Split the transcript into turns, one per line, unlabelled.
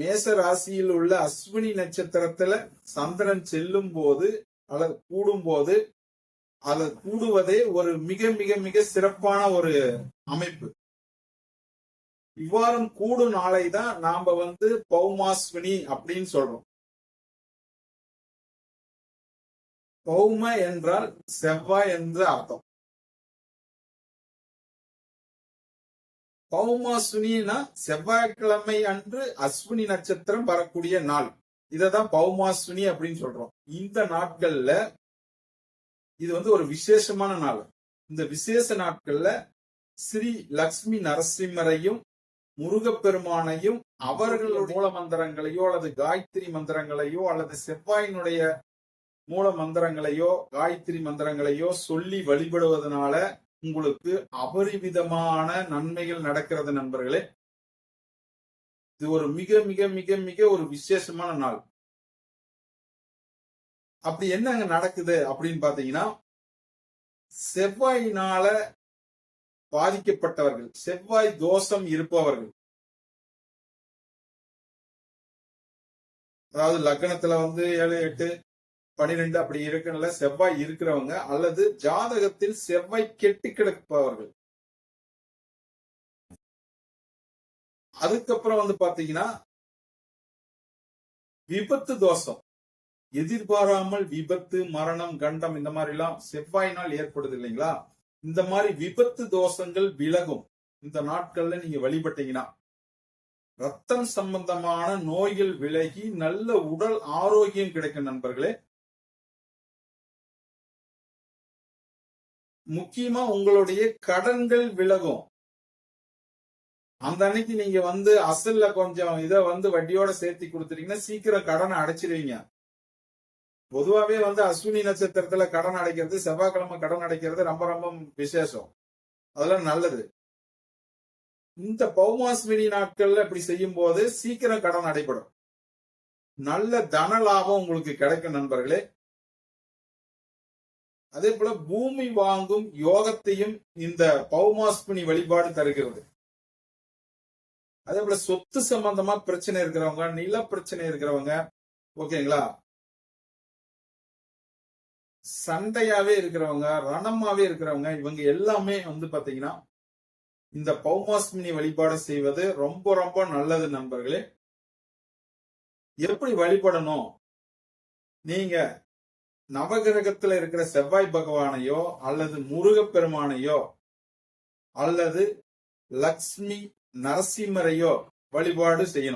மேச ராசியில் உள்ள அஸ்வினி நட்சத்திரத்துல சந்திரன் செல்லும் போது அல்லது கூடும் போது அது கூடுவதே ஒரு மிக மிக மிக சிறப்பான ஒரு அமைப்பு. இவ்வாறு கூடும் நாளை தான் நாம பௌமாஸ்வினி அப்படின்னு சொல்றோம். பௌம என்றால் செவ்வாய் என்று அர்த்தம். பௌமாஸ்வினா செவ்வாய்க்கிழமை அன்று அஸ்வினி நட்சத்திரம் வரக்கூடிய நாள். இததான் பௌமாஸ்வினி அப்படின்னு சொல்றோம். இந்த நாட்கள்ல இது ஒரு விசேஷமான நாள். இந்த விசேஷ நாட்கள்ல ஸ்ரீ லக்ஷ்மி நரசிம்மரையும் முருகப்பெருமானையும் அவர்களுடைய மூல மந்திரங்களையோ அல்லது காயத்ரி மந்திரங்களையோ அல்லது செவ்வாயினுடைய மூல மந்திரங்களையோ காயத்ரி மந்திரங்களையோ சொல்லி வழிபடுவதனால உங்களுக்கு அபரிவிதமான நன்மைகள் நடக்கிறது நண்பர்களே. இது ஒரு மிக மிக மிக மிக ஒரு விசேஷமான நாள். அப்படி என்னங்க நடக்குது அப்படின்னு பாத்தீங்கன்னா, செவ்வாயினால பாதிக்கப்பட்டவர்கள், செவ்வாய் தோஷம் இருப்பவர்கள், அதாவது லக்னத்துல 7, 8, 12 அப்படி இருக்குல்ல செவ்வாய் இருக்கிறவங்க அல்லது ஜாதகத்தில் செவ்வாய் கெட்டு கிடப்பவர்கள், அதுக்கப்புறம் பாத்தீங்கன்னா விபத்து தோஷம், எதிர்பாராமல் விபத்து, மரணம், கண்டம் இந்த மாதிரி எல்லாம் செவ்வாயினால் ஏற்படுது இல்லைங்களா? இந்த மாதிரி விபத்து தோஷங்கள் விலகும். இந்த நாட்கள்ல நீங்க வழிபட்டீங்கன்னா ரத்தம் சம்பந்தமான நோய்கள் விலகி நல்ல உடல் ஆரோக்கியம் கிடைக்கும் நண்பர்களே. முக்கியமா உங்களுடைய கடன்கள் விலகும். அந்த அன்னைக்கு நீங்க அசல்ல கொஞ்சம் இதை வட்டியோட சேர்த்து கொடுத்துட்டீங்கன்னா சீக்கிரம் கடனை அடைச்சிருவீங்க. பொதுவாவே அஸ்வினி நட்சத்திரத்துல கடன் அடைக்கிறது, செவ்வாய்க்கிழமை கடன் அடைக்கிறது ரொம்ப ரொம்ப விசேஷம். அதெல்லாம் நல்லது. இந்த பௌமாஸ்வினி நாட்கள்ல இப்படி செய்யும் போது சீக்கிரம் கடன் அடைபடும். நல்ல தன லாபம் உங்களுக்கு கிடைக்கும் நண்பர்களே. அதே போல பூமி வாங்கும் யோகத்தையும் இந்த பௌமாஸ்வினி வழிபாடு தருகிறது. அதே போல சொத்து சம்பந்தமா பிரச்சனை இருக்கிறவங்க, நில பிரச்சனை இருக்கிறவங்க, ஓகேங்களா, சண்டையாவே இருக்கிறவங்க, ரணமாவே இருக்கிறவங்க, இவங்க எல்லாமே பாத்தீங்கன்னா இந்த பௌமாஸ்வினி வழிபாடு செய்வது ரொம்ப ரொம்ப நல்லது நண்பர்களே. எப்படி வழிபடணும்? நீங்க நவகிரகத்துல இருக்கிற செவ்வாய் பகவானையோ அல்லது முருகப்பெருமானையோ அல்லது லக்ஷ்மி நரசிம்மரையோ வழிபாடு செய்யணும்.